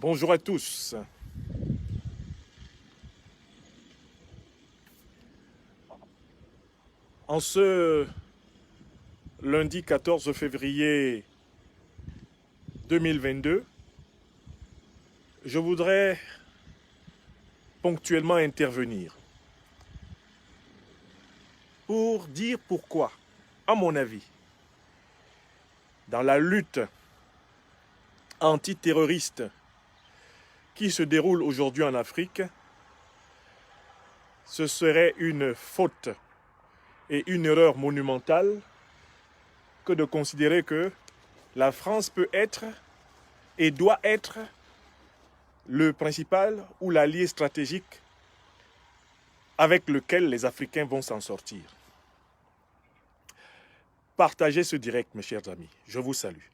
Bonjour à tous. En ce lundi 14 février 2022, je voudrais ponctuellement intervenir pour dire pourquoi, à mon avis, dans la lutte antiterroriste qui se déroule aujourd'hui en Afrique, ce serait une faute et une erreur monumentale que de considérer que la France peut être et doit être le principal ou l'allié stratégique avec lequel les Africains vont s'en sortir. Partagez ce direct, mes chers amis. Je vous salue.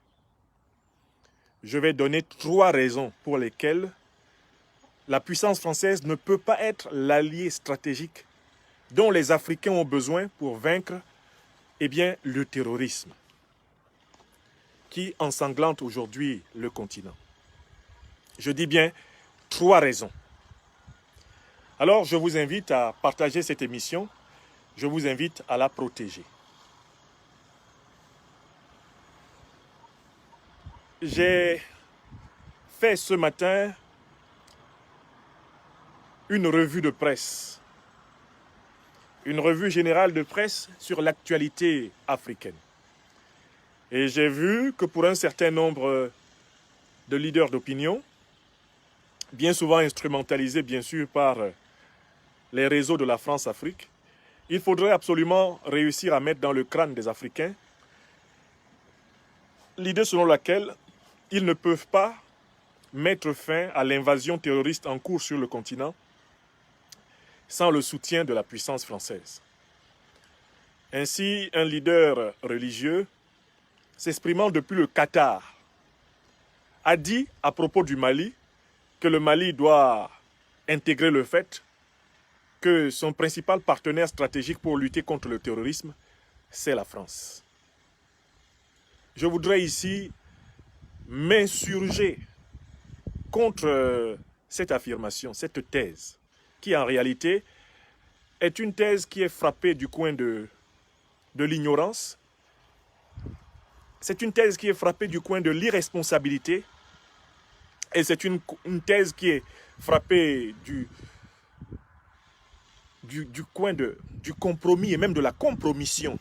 Je vais donner 3 raisons pour lesquelles la puissance française ne peut pas être l'allié stratégique dont les Africains ont besoin pour vaincre le terrorisme qui ensanglante aujourd'hui le continent. Je dis bien 3 raisons. Alors, je vous invite à partager cette émission. Je vous invite à la protéger. J'ai fait ce matin une revue de presse, une revue générale de presse sur l'actualité africaine. Et j'ai vu que pour un certain nombre de leaders d'opinion, bien souvent instrumentalisés bien sûr par les réseaux de la France-Afrique, il faudrait absolument réussir à mettre dans le crâne des Africains l'idée selon laquelle ils ne peuvent pas mettre fin à l'invasion terroriste en cours sur le continent sans le soutien de la puissance française. Ainsi, un leader religieux, s'exprimant depuis le Qatar, a dit à propos du Mali que le Mali doit intégrer le fait que son principal partenaire stratégique pour lutter contre le terrorisme, c'est la France. Je voudrais ici m'insurger contre cette affirmation, cette thèse, qui en réalité est une thèse qui est frappée du coin de l'ignorance. C'est une thèse qui est frappée du coin de l'irresponsabilité. Et c'est une thèse qui est frappée du coin du compromis et même de la compromission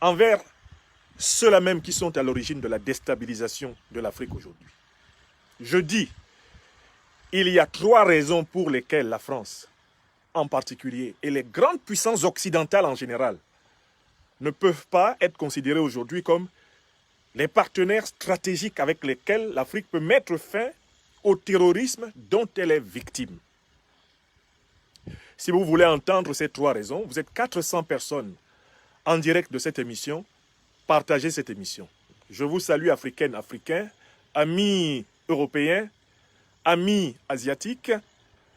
envers ceux-là même qui sont à l'origine de la déstabilisation de l'Afrique aujourd'hui. Je dis, il y a 3 raisons pour lesquelles la France, en particulier, et les grandes puissances occidentales en général, ne peuvent pas être considérées aujourd'hui comme les partenaires stratégiques avec lesquels l'Afrique peut mettre fin au terrorisme dont elle est victime. Si vous voulez entendre ces 3 raisons, vous êtes 400 personnes en direct de cette émission. Partagez cette émission. Je vous salue, Africaines, Africains, amis européens, amis asiatiques,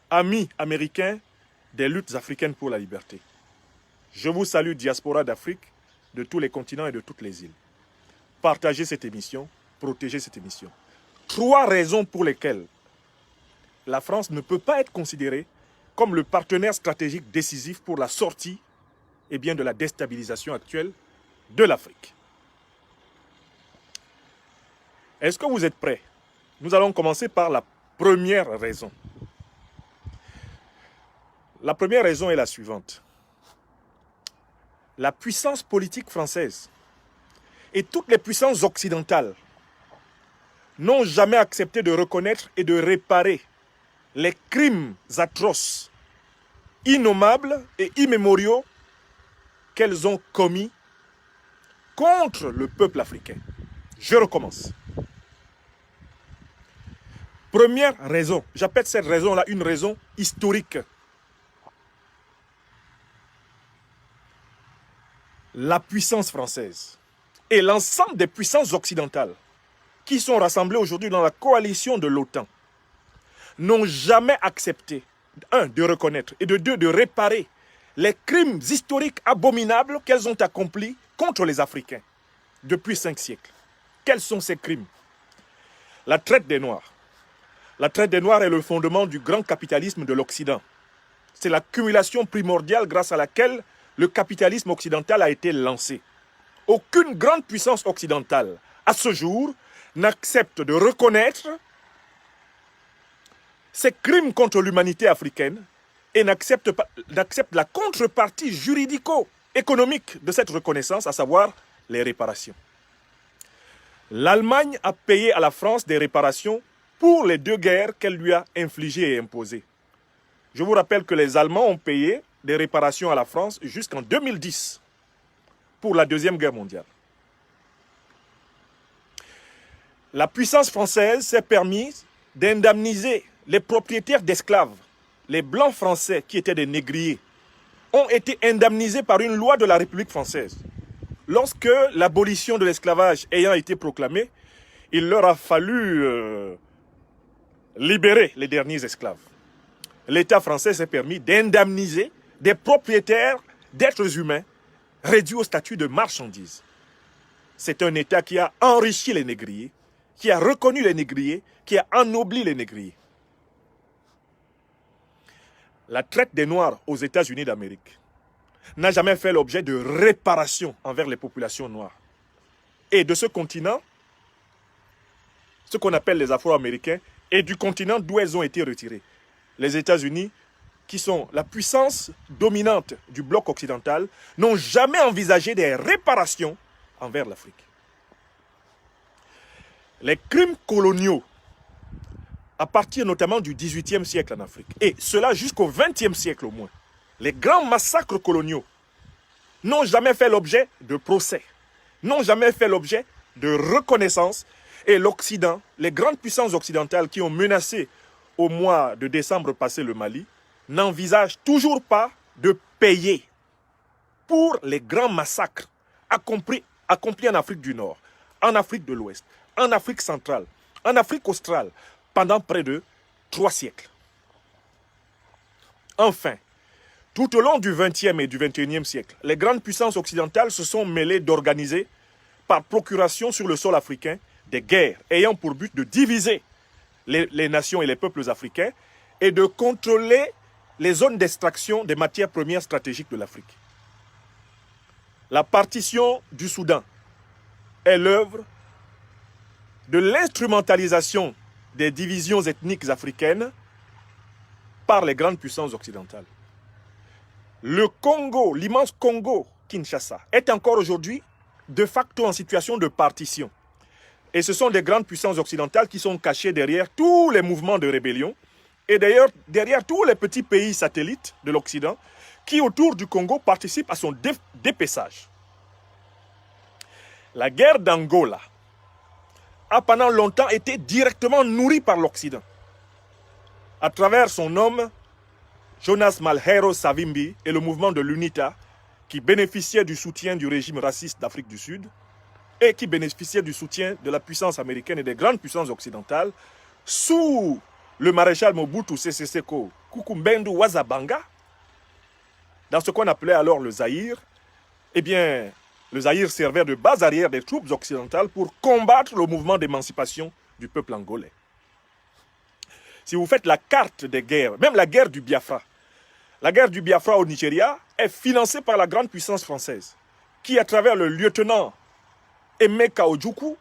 amis américains des luttes africaines pour la liberté. Je vous salue, diaspora d'Afrique, de tous les continents et de toutes les îles. Partagez cette émission, protégez cette émission. 3 raisons pour lesquelles la France ne peut pas être considérée comme le partenaire stratégique décisif pour la sortie de la déstabilisation actuelle de l'Afrique. Est-ce que vous êtes prêts? Nous allons commencer par la première raison. La première raison est la suivante. La puissance politique française et toutes les puissances occidentales n'ont jamais accepté de reconnaître et de réparer les crimes atroces, innommables et immémoriaux qu'elles ont commis contre le peuple africain. Je recommence. Première raison, j'appelle cette raison-là une raison historique. La puissance française et l'ensemble des puissances occidentales qui sont rassemblées aujourd'hui dans la coalition de l'OTAN n'ont jamais accepté, 1, de reconnaître et de 2, de réparer les crimes historiques abominables qu'elles ont accomplis contre les Africains depuis 5 siècles. Quels sont ces crimes? La traite des Noirs, La traite des Noirs est le fondement du grand capitalisme de l'Occident. C'est l'accumulation primordiale grâce à laquelle le capitalisme occidental a été lancé. Aucune grande puissance occidentale, à ce jour, n'accepte de reconnaître ces crimes contre l'humanité africaine et n'accepte la contrepartie juridico-économique de cette reconnaissance, à savoir les réparations. L'Allemagne a payé à la France des réparations pour les 2 guerres qu'elle lui a infligées et imposées. Je vous rappelle que les Allemands ont payé des réparations à la France jusqu'en 2010 pour la Deuxième Guerre mondiale. La puissance française s'est permise d'indemniser les propriétaires d'esclaves. Les blancs français qui étaient des négriers ont été indemnisés par une loi de la République française. Lorsque l'abolition de l'esclavage ayant été proclamée, il leur a fallu libérer les derniers esclaves. L'État français s'est permis d'indemniser des propriétaires d'êtres humains réduits au statut de marchandises. C'est un État qui a enrichi les négriers, qui a reconnu les négriers, qui a ennobli les négriers. La traite des Noirs aux États-Unis d'Amérique n'a jamais fait l'objet de réparation envers les populations noires. Et de ce continent, ce qu'on appelle les Afro-Américains, et du continent d'où elles ont été retirées. Les États-Unis, qui sont la puissance dominante du bloc occidental, n'ont jamais envisagé des réparations envers l'Afrique. Les crimes coloniaux, à partir notamment du XVIIIe siècle en Afrique, et cela jusqu'au XXe siècle au moins, les grands massacres coloniaux n'ont jamais fait l'objet de procès, n'ont jamais fait l'objet de reconnaissance, et l'Occident, les grandes puissances occidentales qui ont menacé au mois de décembre passé le Mali, n'envisagent toujours pas de payer pour les grands massacres accomplis en Afrique du Nord, en Afrique de l'Ouest, en Afrique centrale, en Afrique australe, pendant près de 3 siècles. Enfin, tout au long du XXe et du XXIe siècle, les grandes puissances occidentales se sont mêlées d'organiser, par procuration sur le sol africain, des guerres ayant pour but de diviser les nations et les peuples africains et de contrôler les zones d'extraction des matières premières stratégiques de l'Afrique. La partition du Soudan est l'œuvre de l'instrumentalisation des divisions ethniques africaines par les grandes puissances occidentales. Le Congo, l'immense Congo, Kinshasa, est encore aujourd'hui de facto en situation de partition. Et ce sont des grandes puissances occidentales qui sont cachées derrière tous les mouvements de rébellion et d'ailleurs derrière tous les petits pays satellites de l'Occident qui, autour du Congo, participent à son dépaissage. La guerre d'Angola a pendant longtemps été directement nourrie par l'Occident. À travers son homme, Jonas Malheiro Savimbi et le mouvement de l'UNITA, qui bénéficiait du soutien du régime raciste d'Afrique du Sud, et qui bénéficiait du soutien de la puissance américaine et des grandes puissances occidentales, sous le maréchal Mobutu Sese Seko Kukumbendu Wazabanga, dans ce qu'on appelait alors le Zaïre, eh bien, le Zaïre servait de base arrière des troupes occidentales pour combattre le mouvement d'émancipation du peuple angolais. Si vous faites la carte des guerres, même la guerre du Biafra au Nigeria est financée par la grande puissance française, qui, à travers le lieutenant Emeka Ojukwu,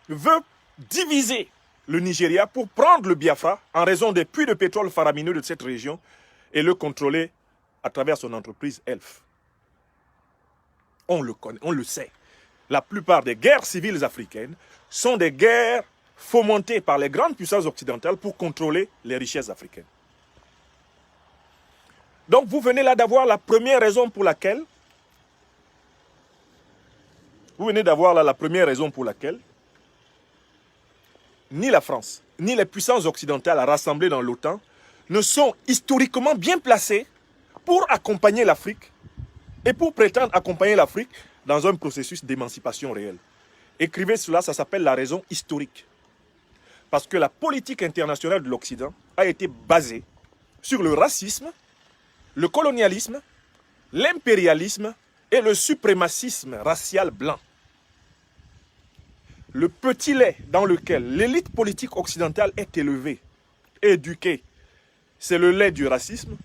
veut diviser le Nigeria pour prendre le Biafra en raison des puits de pétrole faramineux de cette région et le contrôler à travers son entreprise Elf. On le connaît, on le sait. La plupart des guerres civiles africaines sont des guerres fomentées par les grandes puissances occidentales pour contrôler les richesses africaines. Donc vous venez là d'avoir la première raison pour laquelle ni la France, ni les puissances occidentales rassemblées dans l'OTAN ne sont historiquement bien placées pour accompagner l'Afrique et pour prétendre accompagner l'Afrique dans un processus d'émancipation réelle. Écrivez cela, ça s'appelle la raison historique. Parce que la politique internationale de l'Occident a été basée sur le racisme, le colonialisme, l'impérialisme et le suprémacisme racial blanc. Le petit lait dans lequel l'élite politique occidentale est élevée éduqués. C'est le lait du racisme,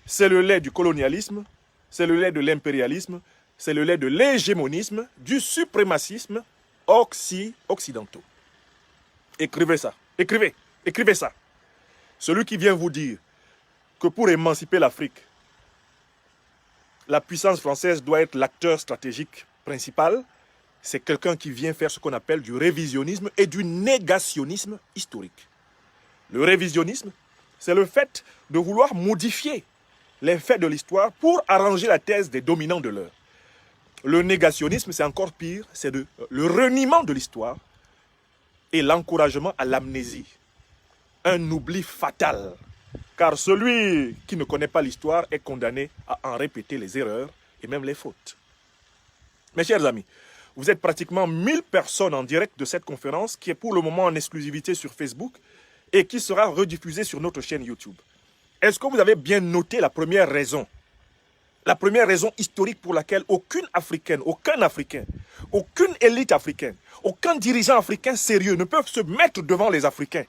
c'est le lait du colonialisme, c'est le lait de l'impérialisme, c'est le lait de l'hégémonisme, du suprémacisme occidentaux. Écrivez ça, écrivez ça. Celui qui vient vous dire que pour émanciper l'Afrique, la puissance française doit être l'acteur stratégique principal, c'est quelqu'un qui vient faire ce qu'on appelle du révisionnisme et du négationnisme historique. Le révisionnisme, c'est le fait de vouloir modifier les faits de l'histoire pour arranger la thèse des dominants de l'heure. Le négationnisme, c'est encore pire, c'est le reniement de l'histoire et l'encouragement à l'amnésie. Un oubli fatal, car celui qui ne connaît pas l'histoire est condamné à en répéter les erreurs et même les fautes. Mes chers amis, vous êtes pratiquement 1000 personnes en direct de cette conférence qui est pour le moment en exclusivité sur Facebook et qui sera rediffusée sur notre chaîne YouTube. Est-ce que vous avez bien noté la première raison? La première raison historique pour laquelle aucune Africaine, aucun Africain, aucune élite africaine, aucun dirigeant africain sérieux ne peut se mettre devant les Africains.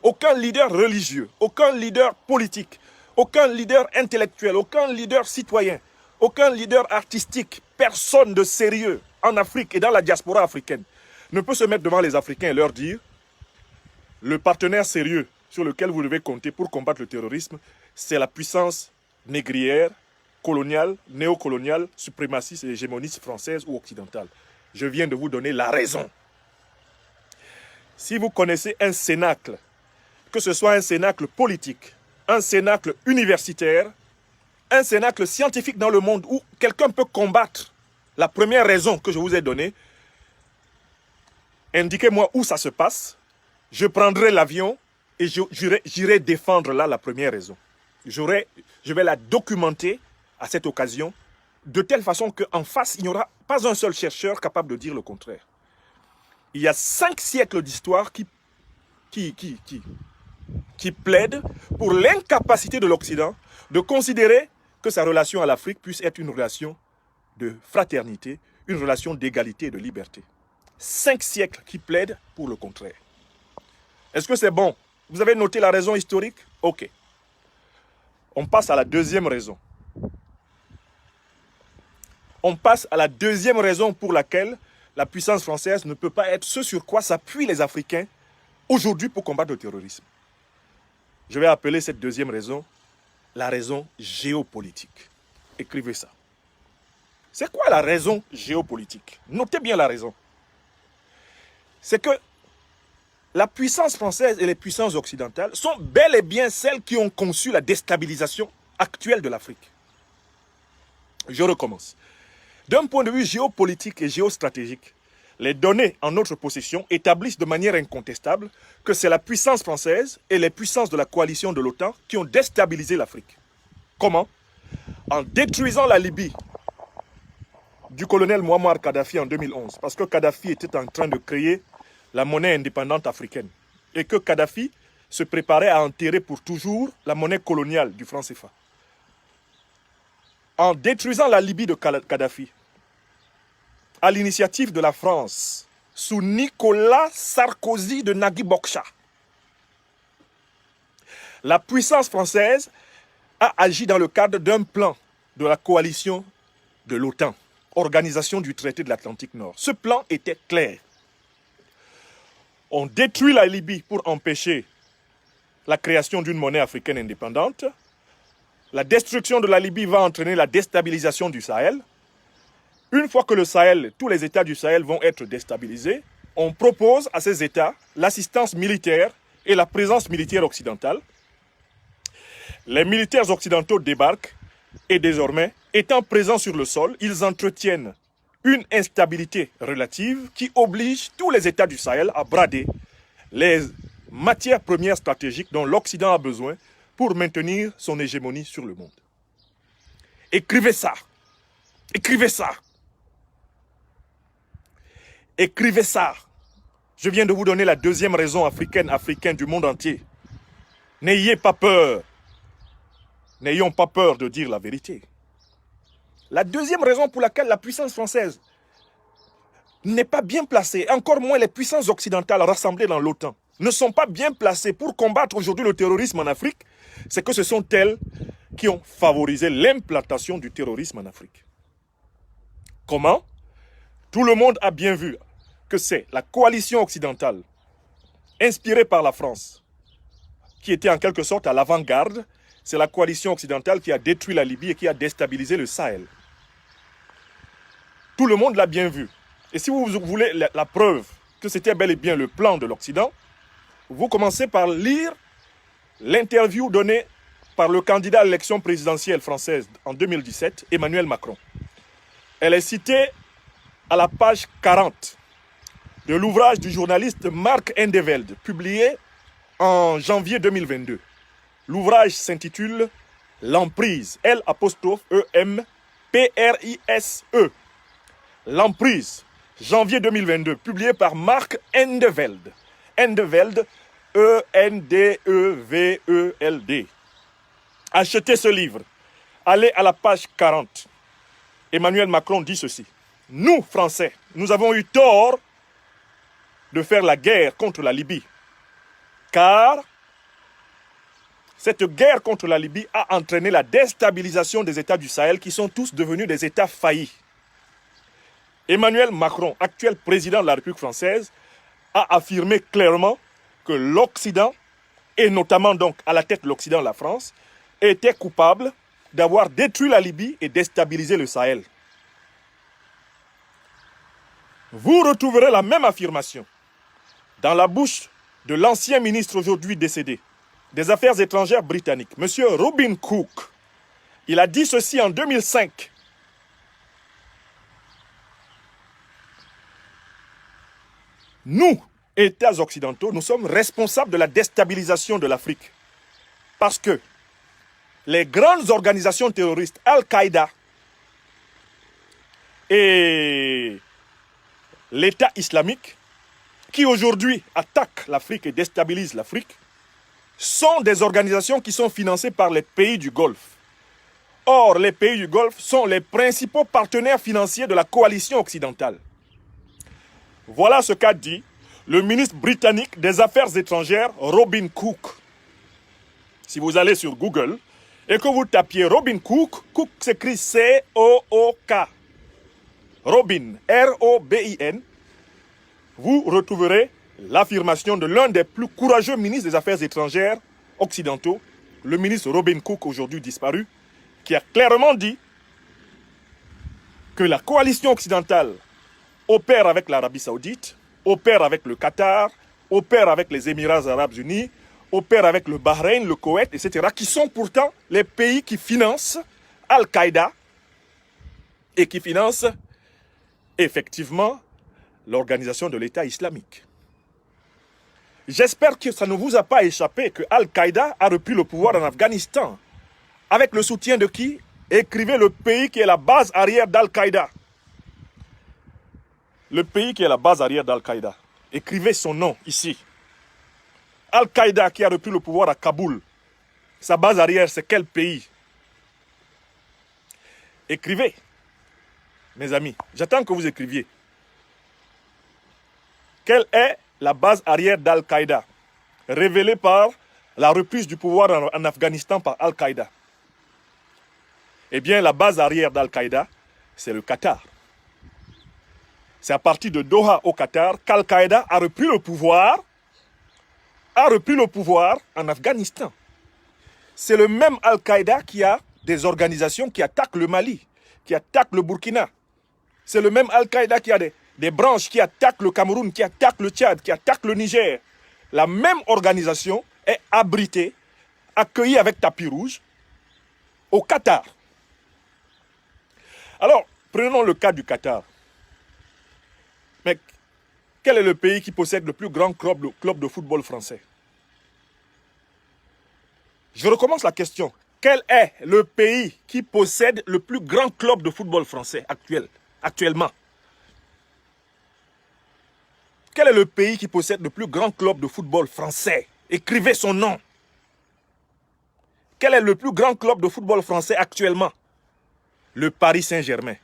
Aucun leader religieux, aucun leader politique, aucun leader intellectuel, aucun leader citoyen, aucun leader artistique, personne de sérieux en Afrique et dans la diaspora africaine ne peut se mettre devant les Africains et leur dire le partenaire sérieux sur lequel vous devez compter pour combattre le terrorisme, c'est la puissance négrière, coloniale, néocoloniale, suprémaciste et hégémoniste française ou occidentale. Je viens de vous donner la raison. Si vous connaissez un cénacle, que ce soit un cénacle politique, un cénacle universitaire, un cénacle scientifique dans le monde où quelqu'un peut combattre la première raison que je vous ai donnée, indiquez-moi où ça se passe, je prendrai l'avion et j'irai défendre là la première raison. Je vais la documenter à cette occasion, de telle façon qu'en face, il n'y aura pas un seul chercheur capable de dire le contraire. Il y a 5 siècles d'histoire qui plaident pour l'incapacité de l'Occident de considérer que sa relation à l'Afrique puisse être une relation de fraternité, une relation d'égalité et de liberté. 5 siècles qui plaident pour le contraire. Est-ce que c'est bon? Vous avez noté la raison historique? Ok. On passe à la deuxième raison. On passe à la deuxième raison pour laquelle la puissance française ne peut pas être ce sur quoi s'appuient les Africains aujourd'hui pour combattre le terrorisme. Je vais appeler cette deuxième raison la raison géopolitique. Écrivez ça. C'est quoi la raison géopolitique? Notez bien la raison. C'est que la puissance française et les puissances occidentales sont bel et bien celles qui ont conçu la déstabilisation actuelle de l'Afrique. Je recommence. D'un point de vue géopolitique et géostratégique, les données en notre possession établissent de manière incontestable que c'est la puissance française et les puissances de la coalition de l'OTAN qui ont déstabilisé l'Afrique. Comment? En détruisant la Libye du colonel Mouammar Kadhafi en 2011, parce que Kadhafi était en train de créer la monnaie indépendante africaine et que Kadhafi se préparait à enterrer pour toujours la monnaie coloniale du franc CFA. En détruisant la Libye de Kadhafi, à l'initiative de la France, sous Nicolas Sarkozy de Nagui Bokcha, la puissance française a agi dans le cadre d'un plan de la coalition de l'OTAN, Organisation du traité de l'Atlantique Nord. Ce plan était clair. On détruit la Libye pour empêcher la création d'une monnaie africaine indépendante. La destruction de la Libye va entraîner la déstabilisation du Sahel. Une fois que le Sahel, tous les États du Sahel vont être déstabilisés, on propose à ces États l'assistance militaire et la présence militaire occidentale. Les militaires occidentaux débarquent et désormais, étant présents sur le sol, ils entretiennent une instabilité relative qui oblige tous les États du Sahel à brader les matières premières stratégiques dont l'Occident a besoin pour maintenir son hégémonie sur le monde. Écrivez ça. Écrivez ça. Écrivez ça. Je viens de vous donner la deuxième raison africaine du monde entier. N'ayez pas peur. N'ayons pas peur de dire la vérité. La deuxième raison pour laquelle la puissance française n'est pas bien placée, encore moins les puissances occidentales rassemblées dans l'OTAN, ne sont pas bien placées pour combattre aujourd'hui le terrorisme en Afrique, c'est que ce sont elles qui ont favorisé l'implantation du terrorisme en Afrique. Comment? Tout le monde a bien vu que c'est la coalition occidentale, inspirée par la France, qui était en quelque sorte à l'avant-garde. C'est la coalition occidentale qui a détruit la Libye et qui a déstabilisé le Sahel. Tout le monde l'a bien vu. Et si vous voulez la preuve que c'était bel et bien le plan de l'Occident, vous commencez par lire l'interview donnée par le candidat à l'élection présidentielle française en 2017, Emmanuel Macron. Elle est citée à la page 40 de l'ouvrage du journaliste Marc Endeveld, publié en janvier 2022. L'ouvrage s'intitule « L'emprise », L''E''M''P''R''I''S''E. L'emprise, janvier 2022, publié par Marc Endeveld. Endeveld, E-N-D-E-V-E-L-D. Achetez ce livre. Allez à la page 40. Emmanuel Macron dit ceci. Nous, Français, nous avons eu tort de faire la guerre contre la Libye. Car cette guerre contre la Libye a entraîné la déstabilisation des États du Sahel qui sont tous devenus des États faillis. Emmanuel Macron, actuel président de la République française, a affirmé clairement que l'Occident, et notamment donc à la tête de l'Occident, la France, était coupable d'avoir détruit la Libye et déstabilisé le Sahel. Vous retrouverez la même affirmation dans la bouche de l'ancien ministre aujourd'hui décédé des Affaires étrangères britannique, M. Robin Cook. Il a dit ceci en 2005. Nous, États occidentaux, nous sommes responsables de la déstabilisation de l'Afrique. Parce que les grandes organisations terroristes, Al-Qaïda et l'État islamique, qui aujourd'hui attaquent l'Afrique et déstabilisent l'Afrique, sont des organisations qui sont financées par les pays du Golfe. Or, les pays du Golfe sont les principaux partenaires financiers de la coalition occidentale. Voilà ce qu'a dit le ministre britannique des Affaires étrangères, Robin Cook. Si vous allez sur Google et que vous tapiez Robin Cook, Cook s'écrit C-O-O-K. Robin, R-O-B-I-N, vous retrouverez l'affirmation de l'un des plus courageux ministres des Affaires étrangères occidentaux, le ministre Robin Cook, aujourd'hui disparu, qui a clairement dit que la coalition occidentale opère avec l'Arabie Saoudite, opère avec le Qatar, opère avec les Émirats Arabes Unis, opère avec le Bahreïn, le Koweït, etc., qui sont pourtant les pays qui financent Al-Qaïda et qui financent effectivement l'organisation de l'État islamique. J'espère que ça ne vous a pas échappé que Al-Qaïda a repris le pouvoir en Afghanistan. Avec le soutien de qui? Écrivez le pays qui est la base arrière d'Al-Qaïda. Le pays qui est la base arrière d'Al-Qaïda. Écrivez son nom ici. Al-Qaïda qui a repris le pouvoir à Kaboul. Sa base arrière, c'est quel pays? Écrivez. Mes amis, j'attends que vous écriviez. Quelle est la base arrière d'Al-Qaïda, révélée par la reprise du pouvoir en Afghanistan par Al-Qaïda? Eh bien, la base arrière d'Al-Qaïda, c'est le Qatar. C'est à partir de Doha au Qatar qu'Al-Qaïda a repris le pouvoir en Afghanistan. C'est le même Al-Qaïda qui a des organisations qui attaquent le Mali, qui attaquent le Burkina. C'est le même Al-Qaïda qui a des branches qui attaquent le Cameroun, qui attaquent le Tchad, qui attaquent le Niger. La même organisation est abritée, accueillie avec tapis rouge au Qatar. Alors, prenons le cas du Qatar. Mais quel est le pays qui possède le plus grand club de football français? Je recommence la question. Quel est le pays qui possède le plus grand club de football français actuellement? Quel est le pays qui possède le plus grand club de football français? Écrivez son nom. Quel est le plus grand club de football français actuellement? Le Paris Saint-Germain.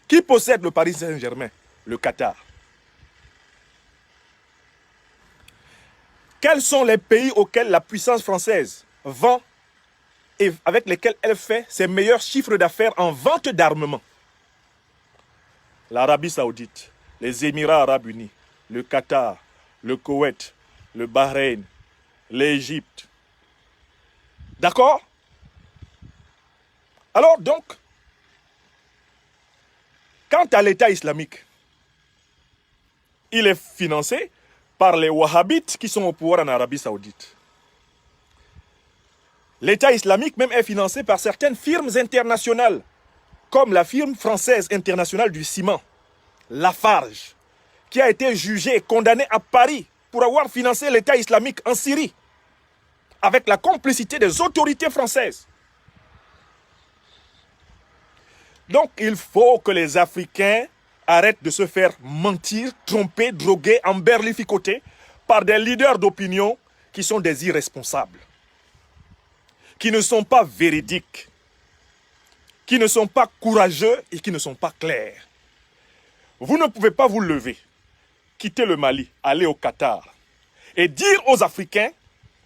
Qui possède le Paris Saint-Germain? Le Qatar. Quels sont les pays auxquels la puissance française vend et avec lesquels elle fait ses meilleurs chiffres d'affaires en vente d'armement? L'Arabie Saoudite, les Émirats Arabes Unis, le Qatar, le Koweït, le Bahreïn, l'Égypte. D'accord? Alors donc, quant à l'État islamique, il est financé par les Wahhabites qui sont au pouvoir en Arabie Saoudite. L'État islamique même est financé par certaines firmes internationales, comme la firme française internationale du ciment, Lafarge, qui a été jugée et condamnée à Paris pour avoir financé l'État islamique en Syrie, avec la complicité des autorités françaises. Donc il faut que les Africains arrêtent de se faire mentir, tromper, droguer, emberlificoter par des leaders d'opinion qui sont des irresponsables, qui ne sont pas véridiques, qui ne sont pas courageux et qui ne sont pas clairs. Vous ne pouvez pas vous lever, quitter le Mali, aller au Qatar et dire aux Africains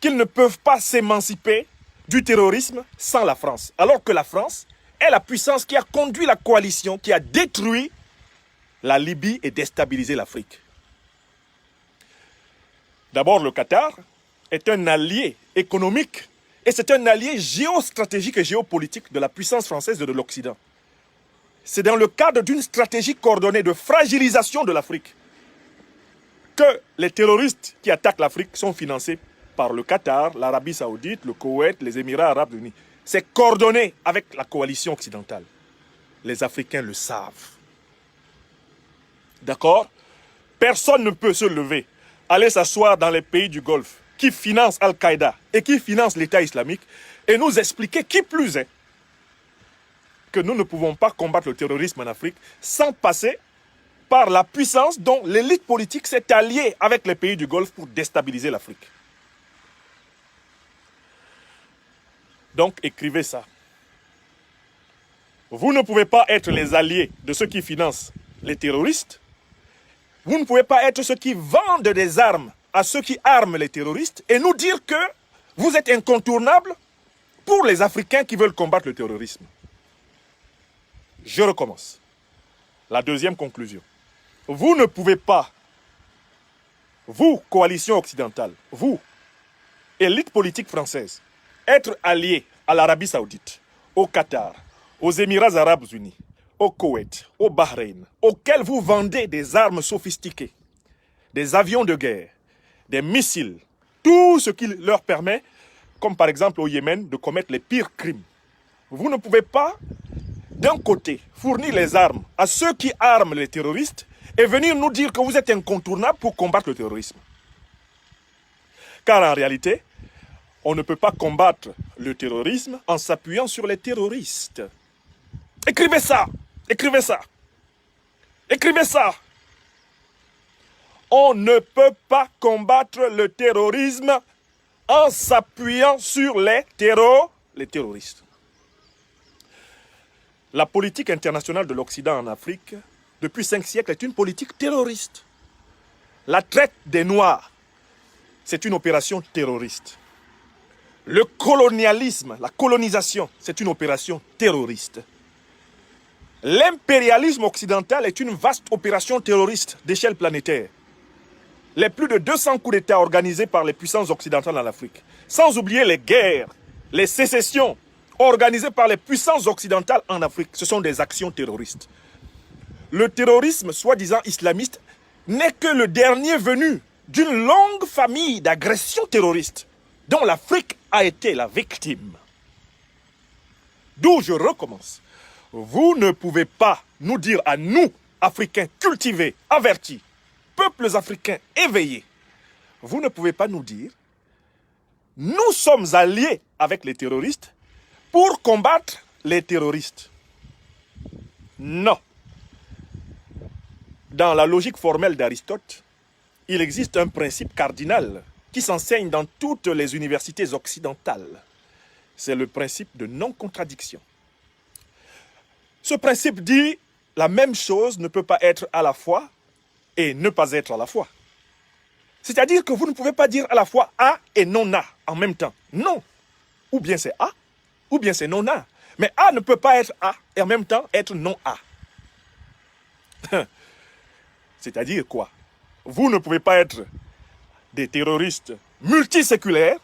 qu'ils ne peuvent pas s'émanciper du terrorisme sans la France, alors que la France est la puissance qui a conduit la coalition, qui a détruit la Libye et déstabilisé l'Afrique. D'abord, le Qatar est un allié économique et c'est un allié géostratégique et géopolitique de la puissance française et de l'Occident. C'est dans le cadre d'une stratégie coordonnée de fragilisation de l'Afrique que les terroristes qui attaquent l'Afrique sont financés par le Qatar, l'Arabie Saoudite, le Koweït, les Émirats Arabes Unis. C'est coordonné avec la coalition occidentale. Les Africains le savent. D'accord? Personne ne peut se lever, aller s'asseoir dans les pays du Golfe qui financent Al-Qaïda et qui financent l'État islamique et nous expliquer qui plus est que nous ne pouvons pas combattre le terrorisme en Afrique sans passer par la puissance dont l'élite politique s'est alliée avec les pays du Golfe pour déstabiliser l'Afrique. Donc écrivez ça. Vous ne pouvez pas être les alliés de ceux qui financent les terroristes. Vous ne pouvez pas être ceux qui vendent des armes à ceux qui arment les terroristes et nous dire que vous êtes incontournables pour les Africains qui veulent combattre le terrorisme. Je recommence. La deuxième conclusion. Vous ne pouvez pas, vous, coalition occidentale, vous, élite politique française, être alliés à l'Arabie Saoudite, au Qatar, aux Émirats Arabes Unis, au Koweït, au Bahreïn, auxquels vous vendez des armes sophistiquées, des avions de guerre, des missiles, tout ce qui leur permet, comme par exemple au Yémen, de commettre les pires crimes. Vous ne pouvez pas, d'un côté, fournir les armes à ceux qui arment les terroristes et venir nous dire que vous êtes incontournables pour combattre le terrorisme. Car en réalité, on ne peut pas combattre le terrorisme en s'appuyant sur les terroristes. Écrivez ça! Écrivez ça! Écrivez ça! On ne peut pas combattre le terrorisme en s'appuyant sur les terroristes. La politique internationale de l'Occident en Afrique, depuis 5 siècles, est une politique terroriste. La traite des Noirs, c'est une opération terroriste. Le colonialisme, la colonisation, c'est une opération terroriste. L'impérialisme occidental est une vaste opération terroriste d'échelle planétaire. Les plus de 200 coups d'État organisés par les puissances occidentales en Afrique, sans oublier les guerres, les sécessions organisées par les puissances occidentales en Afrique, ce sont des actions terroristes. Le terrorisme soi-disant islamiste n'est que le dernier venu d'une longue famille d'agressions terroristes dont l'Afrique a été la victime. D'où je recommence. Vous ne pouvez pas nous dire à nous, Africains cultivés, avertis, peuples africains éveillés, vous ne pouvez pas nous dire, nous sommes alliés avec les terroristes pour combattre les terroristes. Non. Dans la logique formelle d'Aristote, il existe un principe cardinal qui s'enseigne dans toutes les universités occidentales. C'est le principe de non-contradiction. Ce principe dit la même chose ne peut pas être à la fois et ne pas être à la fois. C'est-à-dire que vous ne pouvez pas dire à la fois A et non-A en même temps. Non. Ou bien c'est A, ou bien c'est non-A. Mais A ne peut pas être A et en même temps être non-A. C'est-à-dire quoi? Vous ne pouvez pas être des terroristes multiséculaires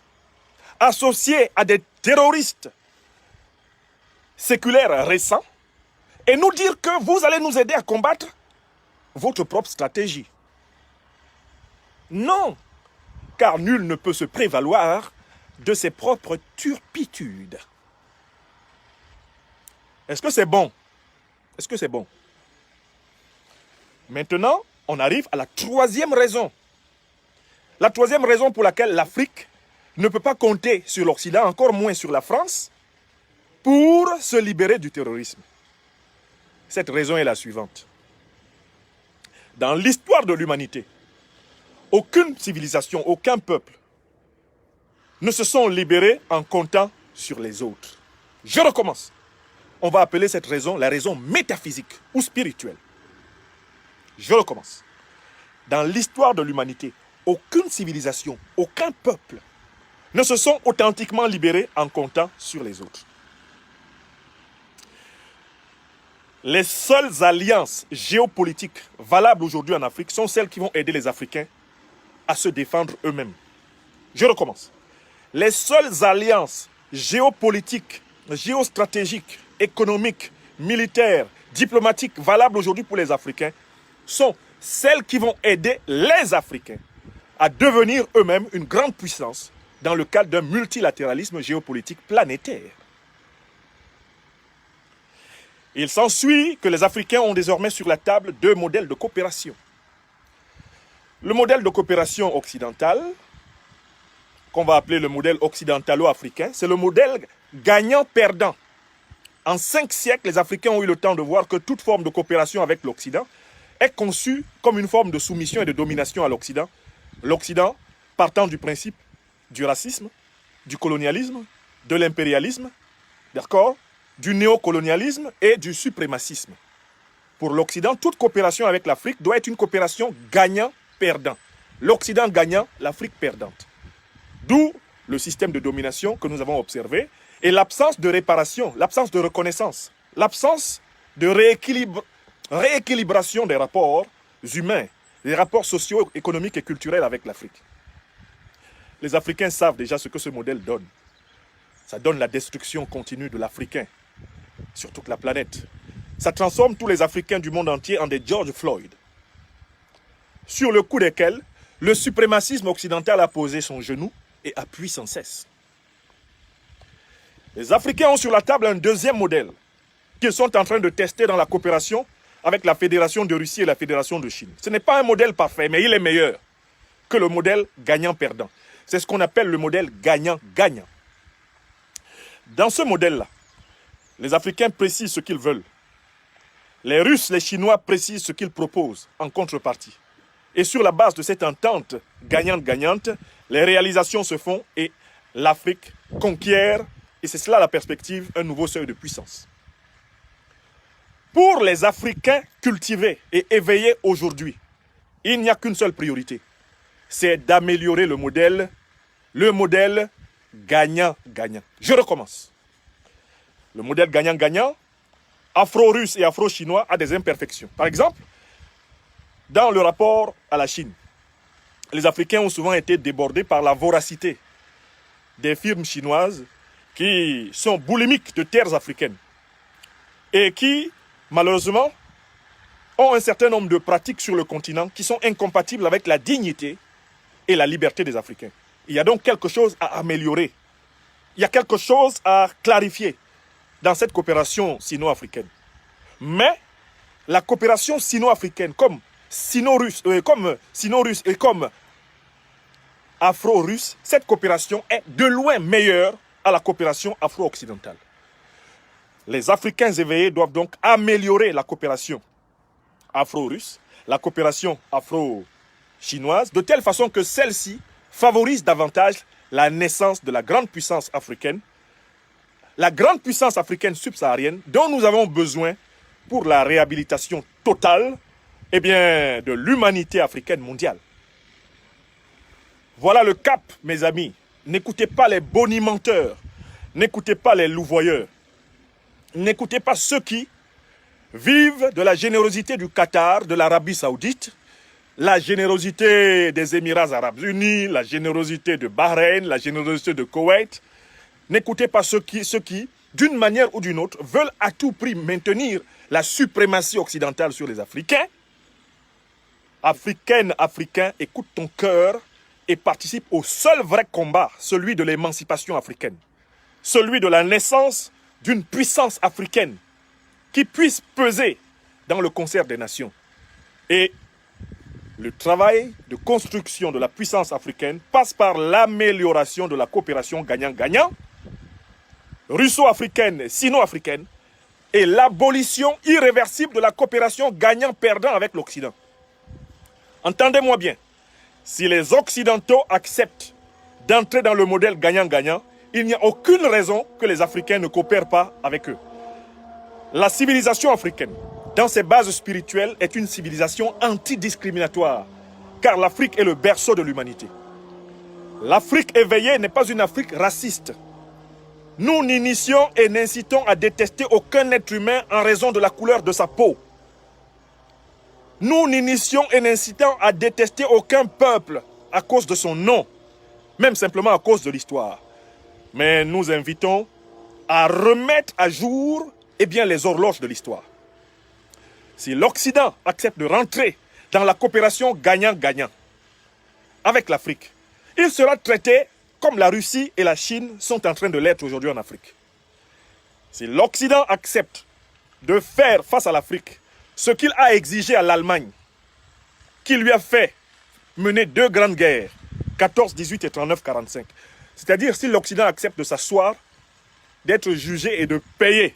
associés à des terroristes séculaires récents et nous dire que vous allez nous aider à combattre votre propre stratégie. Non, car nul ne peut se prévaloir de ses propres turpitudes. Est-ce que c'est bon? Est-ce que c'est bon? Maintenant, on arrive à la troisième raison. La troisième raison pour laquelle l'Afrique ne peut pas compter sur l'Occident, encore moins sur la France, pour se libérer du terrorisme. Cette raison est la suivante. Dans l'histoire de l'humanité, aucune civilisation, aucun peuple ne se sont libérés en comptant sur les autres. Je recommence. On va appeler cette raison la raison métaphysique ou spirituelle. Je recommence. Dans l'histoire de l'humanité, aucune civilisation, aucun peuple ne se sont authentiquement libérés en comptant sur les autres. Les seules alliances géopolitiques valables aujourd'hui en Afrique sont celles qui vont aider les Africains à se défendre eux-mêmes. Je recommence. Les seules alliances géopolitiques, géostratégiques, économiques, militaires, diplomatiques valables aujourd'hui pour les Africains sont celles qui vont aider les Africains à devenir eux-mêmes une grande puissance dans le cadre d'un multilatéralisme géopolitique planétaire. Il s'ensuit que les Africains ont désormais sur la table deux modèles de coopération. Le modèle de coopération occidentale, qu'on va appeler le modèle occidentalo-africain, c'est le modèle gagnant-perdant. En 5 siècles, les Africains ont eu le temps de voir que toute forme de coopération avec l'Occident est conçue comme une forme de soumission et de domination à l'Occident. L'Occident partant du principe du racisme, du colonialisme, de l'impérialisme, d'accord, du néocolonialisme et du suprémacisme. Pour l'Occident, toute coopération avec l'Afrique doit être une coopération gagnant-perdant. L'Occident gagnant, l'Afrique perdante. D'où le système de domination que nous avons observé et l'absence de réparation, l'absence de reconnaissance, l'absence de rééquilibration des rapports humains, des rapports sociaux, économiques et culturels avec l'Afrique. Les Africains savent déjà ce que ce modèle donne. Ça donne la destruction continue de l'Africain sur toute la planète. Ça transforme tous les Africains du monde entier en des George Floyd, sur le coup desquels le suprémacisme occidental a posé son genou et appuie sans cesse. Les Africains ont sur la table un deuxième modèle qu'ils sont en train de tester dans la coopération avec la Fédération de Russie et la Fédération de Chine. Ce n'est pas un modèle parfait, mais il est meilleur que le modèle gagnant-perdant. C'est ce qu'on appelle le modèle gagnant-gagnant. Dans ce modèle-là, les Africains précisent ce qu'ils veulent. Les Russes, les Chinois précisent ce qu'ils proposent en contrepartie. Et sur la base de cette entente gagnante-gagnante, les réalisations se font et l'Afrique conquiert, et c'est cela la perspective, un nouveau seuil de puissance. Pour les Africains cultivés et éveillés aujourd'hui, il n'y a qu'une seule priorité, c'est d'améliorer le modèle gagnant-gagnant. Je recommence. Le modèle gagnant-gagnant, afro-russe et afro-chinois, a des imperfections. Par exemple, dans le rapport à la Chine, les Africains ont souvent été débordés par la voracité des firmes chinoises qui sont boulimiques de terres africaines et qui, malheureusement, ont un certain nombre de pratiques sur le continent qui sont incompatibles avec la dignité et la liberté des Africains. Il y a donc quelque chose à améliorer. Il y a quelque chose à clarifier dans cette coopération sino-africaine. Mais la coopération sino-africaine, comme sino-russe et comme afro-russe, cette coopération est de loin meilleure à la coopération afro-occidentale. Les Africains éveillés doivent donc améliorer la coopération afro-russe, la coopération afro-chinoise, de telle façon que celle-ci favorise davantage la naissance de la grande puissance africaine, la grande puissance africaine subsaharienne dont nous avons besoin pour la réhabilitation totale de l'humanité africaine mondiale. Voilà le cap, mes amis. N'écoutez pas les bonimenteurs. N'écoutez pas les louvoyeurs. N'écoutez pas ceux qui vivent de la générosité du Qatar, de l'Arabie Saoudite, la générosité des Émirats Arabes Unis, la générosité de Bahreïn, la générosité de Koweït. N'écoutez pas ceux qui, d'une manière ou d'une autre, veulent à tout prix maintenir la suprématie occidentale sur les Africains. Africaine, Africain, écoute ton cœur et participe au seul vrai combat, celui de l'émancipation africaine, celui de la naissance d'une puissance africaine qui puisse peser dans le concert des nations. Et le travail de construction de la puissance africaine passe par l'amélioration de la coopération gagnant-gagnant, russo-africaine, sino-africaine, et l'abolition irréversible de la coopération gagnant-perdant avec l'Occident. Entendez-moi bien, si les Occidentaux acceptent d'entrer dans le modèle gagnant-gagnant, il n'y a aucune raison que les Africains ne coopèrent pas avec eux. La civilisation africaine, dans ses bases spirituelles, est une civilisation antidiscriminatoire, car l'Afrique est le berceau de l'humanité. L'Afrique éveillée n'est pas une Afrique raciste. Nous n'initions et n'incitons à détester aucun être humain en raison de la couleur de sa peau. Nous n'initions et n'incitons à détester aucun peuple à cause de son nom, même simplement à cause de l'histoire. Mais nous invitons à remettre à jour les horloges de l'histoire. Si l'Occident accepte de rentrer dans la coopération gagnant-gagnant avec l'Afrique, il sera traité comme la Russie et la Chine sont en train de l'être aujourd'hui en Afrique. Si l'Occident accepte de faire face à l'Afrique ce qu'il a exigé à l'Allemagne, qui lui a fait mener 2 grandes guerres, 14-18 et 39-45, c'est-à-dire si l'Occident accepte de s'asseoir, d'être jugé et de payer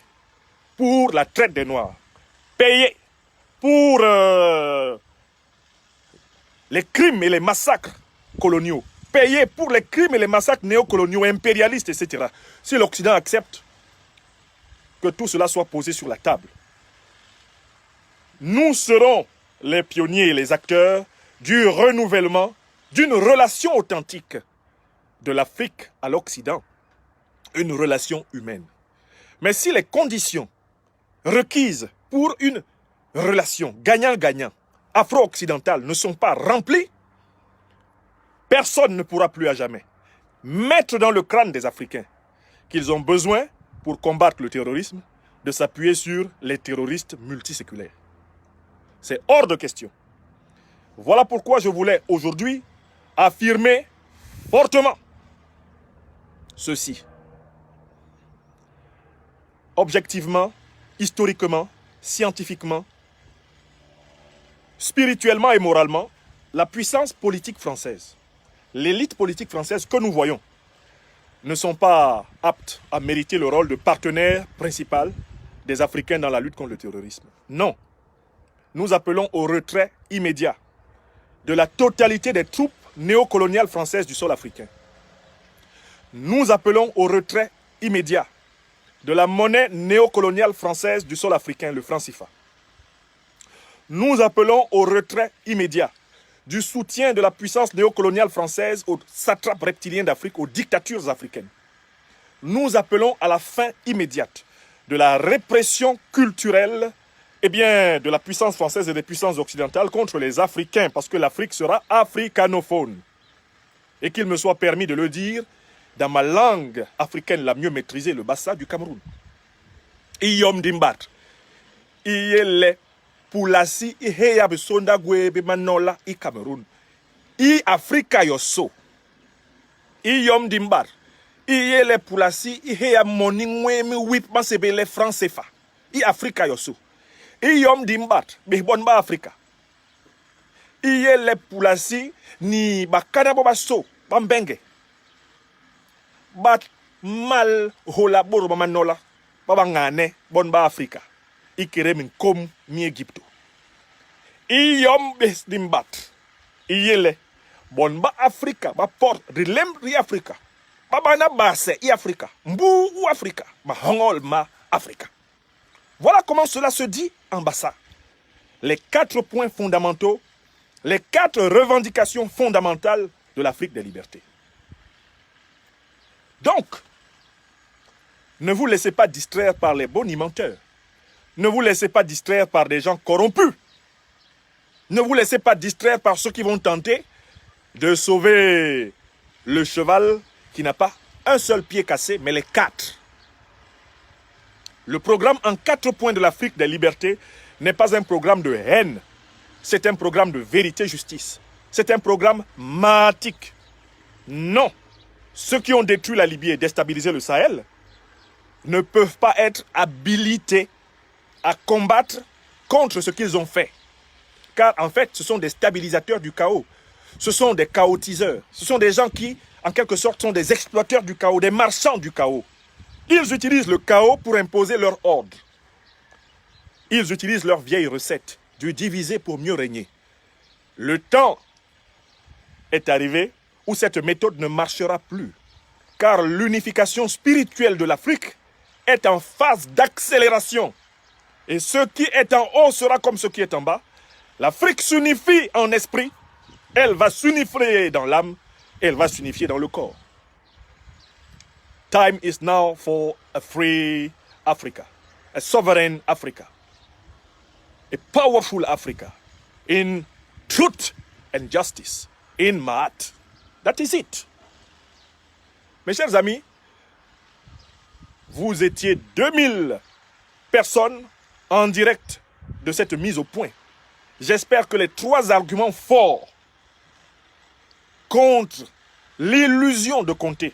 pour la traite des Noirs, payer pour les crimes et les massacres coloniaux, payer pour les crimes et les massacres néocoloniaux, impérialistes, etc. Si l'Occident accepte que tout cela soit posé sur la table, nous serons les pionniers et les acteurs du renouvellement d'une relation authentique de l'Afrique à l'Occident, une relation humaine. Mais si les conditions requises pour une relation gagnant-gagnant afro-occidentale ne sont pas remplies, personne ne pourra plus à jamais mettre dans le crâne des Africains qu'ils ont besoin, pour combattre le terrorisme, de s'appuyer sur les terroristes multiséculaires. C'est hors de question. Voilà pourquoi je voulais aujourd'hui affirmer fortement ceci. Objectivement, historiquement, scientifiquement, spirituellement et moralement, la puissance politique française, l'élite politique française que nous voyons, ne sont pas aptes à mériter le rôle de partenaire principal des Africains dans la lutte contre le terrorisme. Non. Nous appelons au retrait immédiat de la totalité des troupes néocoloniales françaises du sol africain. Nous appelons au retrait immédiat de la monnaie néocoloniale française du sol africain, le franc CFA. Nous appelons au retrait immédiat du soutien de la puissance néocoloniale française aux satrapes reptiliens d'Afrique, aux dictatures africaines. Nous appelons à la fin immédiate de la répression culturelle de la puissance française et des puissances occidentales contre les Africains, parce que l'Afrique sera africanophone. Et qu'il me soit permis de le dire dans ma langue africaine la mieux maîtrisée, le Bassa du Cameroun. Iyom dimbat, iyele pulasi iheya besonda gwebe manola i Cameroun. I Afrika yoso. Iyom dimbat, iyele pulasi iheya moni mwemi wip masebele France fa. I Afrika yoso. Iyom dimbat, behbonba Afrika. Iyele pulasi ni bakana boba so, bambenge. Bat mal hola boro manola, baba ngane, bonba Afrika. Ikere min kom mi Egypto. Iyom besdimbat. Iyele bonba Afrika, ba port rilem ri Afrika. Baba na base i Afrika. Mbu ou Afrika, ma hongol ma Afrika. Voilà comment cela se dit en Bassa. Les 4 points fondamentaux, les 4 revendications fondamentales de l'Afrique des libertés. Donc, ne vous laissez pas distraire par les bonimenteurs. Ne vous laissez pas distraire par des gens corrompus. Ne vous laissez pas distraire par ceux qui vont tenter de sauver le cheval qui n'a pas un seul pied cassé, mais les 4. Le programme en 4 points de l'Afrique des libertés n'est pas un programme de haine. C'est un programme de vérité-justice. C'est un programme mahatique. Non. Ceux qui ont détruit la Libye et déstabilisé le Sahel ne peuvent pas être habilités à combattre contre ce qu'ils ont fait. Car en fait, ce sont des stabilisateurs du chaos. Ce sont des chaotiseurs. Ce sont des gens qui, en quelque sorte, sont des exploiteurs du chaos, des marchands du chaos. Ils utilisent le chaos pour imposer leur ordre. Ils utilisent leur vieille recette du diviser pour mieux régner. Le temps est arrivé où cette méthode ne marchera plus. Car l'unification spirituelle de l'Afrique est en phase d'accélération. Et ce qui est en haut sera comme ce qui est en bas. L'Afrique s'unifie en esprit. Elle va s'unifier dans l'âme. Elle va s'unifier dans le corps. Time is now for a free Africa. A sovereign Africa. A powerful Africa. In truth and justice. In Mahat. That is it. Mes chers amis, vous étiez 2000 personnes en direct de cette mise au point. J'espère que les 3 arguments forts contre l'illusion de compter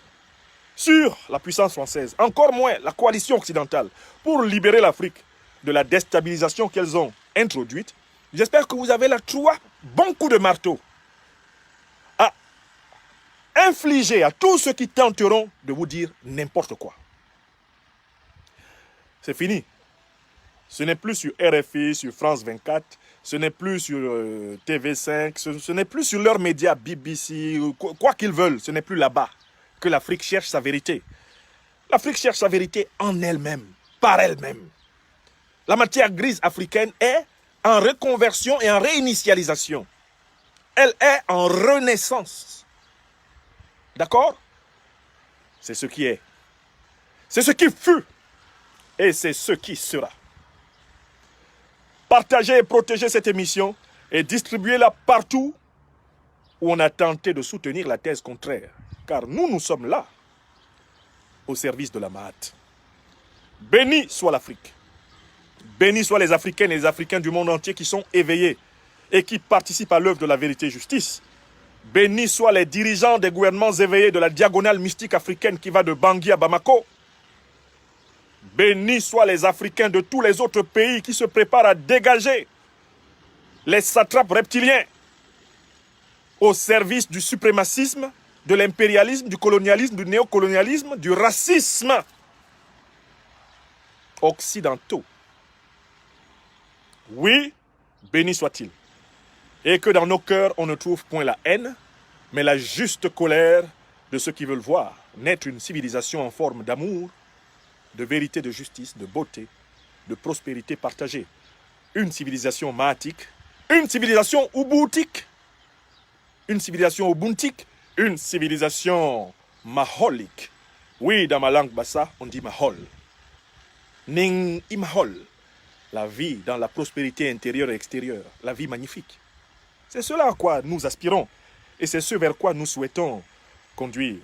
sur la puissance française, encore moins la coalition occidentale, pour libérer l'Afrique de la déstabilisation qu'elles ont introduite, j'espère que vous avez là 3 bons coups de marteau à infliger à tous ceux qui tenteront de vous dire n'importe quoi. C'est fini. Ce n'est plus sur RFI, sur France 24, ce n'est plus sur TV5, ce n'est plus sur leurs médias BBC, quoi qu'ils veulent, ce n'est plus là-bas que l'Afrique cherche sa vérité. L'Afrique cherche sa vérité en elle-même, par elle-même. La matière grise africaine est en reconversion et en réinitialisation. Elle est en renaissance. D'accord? C'est ce qui est. C'est ce qui fut. Et c'est ce qui sera. Partagez et protégez cette émission et distribuez-la partout où on a tenté de soutenir la thèse contraire. Car nous sommes là, au service de la Mahat. Béni soit l'Afrique. Bénis soient les Africaines et les Africains du monde entier qui sont éveillés et qui participent à l'œuvre de la vérité et justice. Bénis soient les dirigeants des gouvernements éveillés de la diagonale mystique africaine qui va de Bangui à Bamako. Bénis soient les Africains de tous les autres pays qui se préparent à dégager les satrapes reptiliens au service du suprémacisme, de l'impérialisme, du colonialisme, du néocolonialisme, du racisme occidentaux. Oui, béni soit-il. Et que dans nos cœurs, on ne trouve point la haine, mais la juste colère de ceux qui veulent voir naître une civilisation en forme d'amour, de vérité, de justice, de beauté, de prospérité partagée. Une civilisation mahatique, une civilisation ubuntique, une civilisation ubuntique, une civilisation maholique. Oui, dans ma langue bassa, on dit mahol. Ning imahol. La vie dans la prospérité intérieure et extérieure. La vie magnifique. C'est cela à quoi nous aspirons. Et c'est ce vers quoi nous souhaitons conduire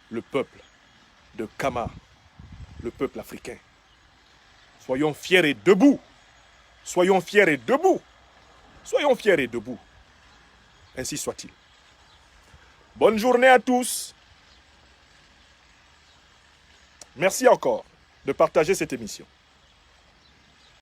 le peuple de Kama, le peuple africain. Soyons fiers et debout. Soyons fiers et debout. Soyons fiers et debout. Ainsi soit-il. Bonne journée à tous. Merci encore de partager cette émission.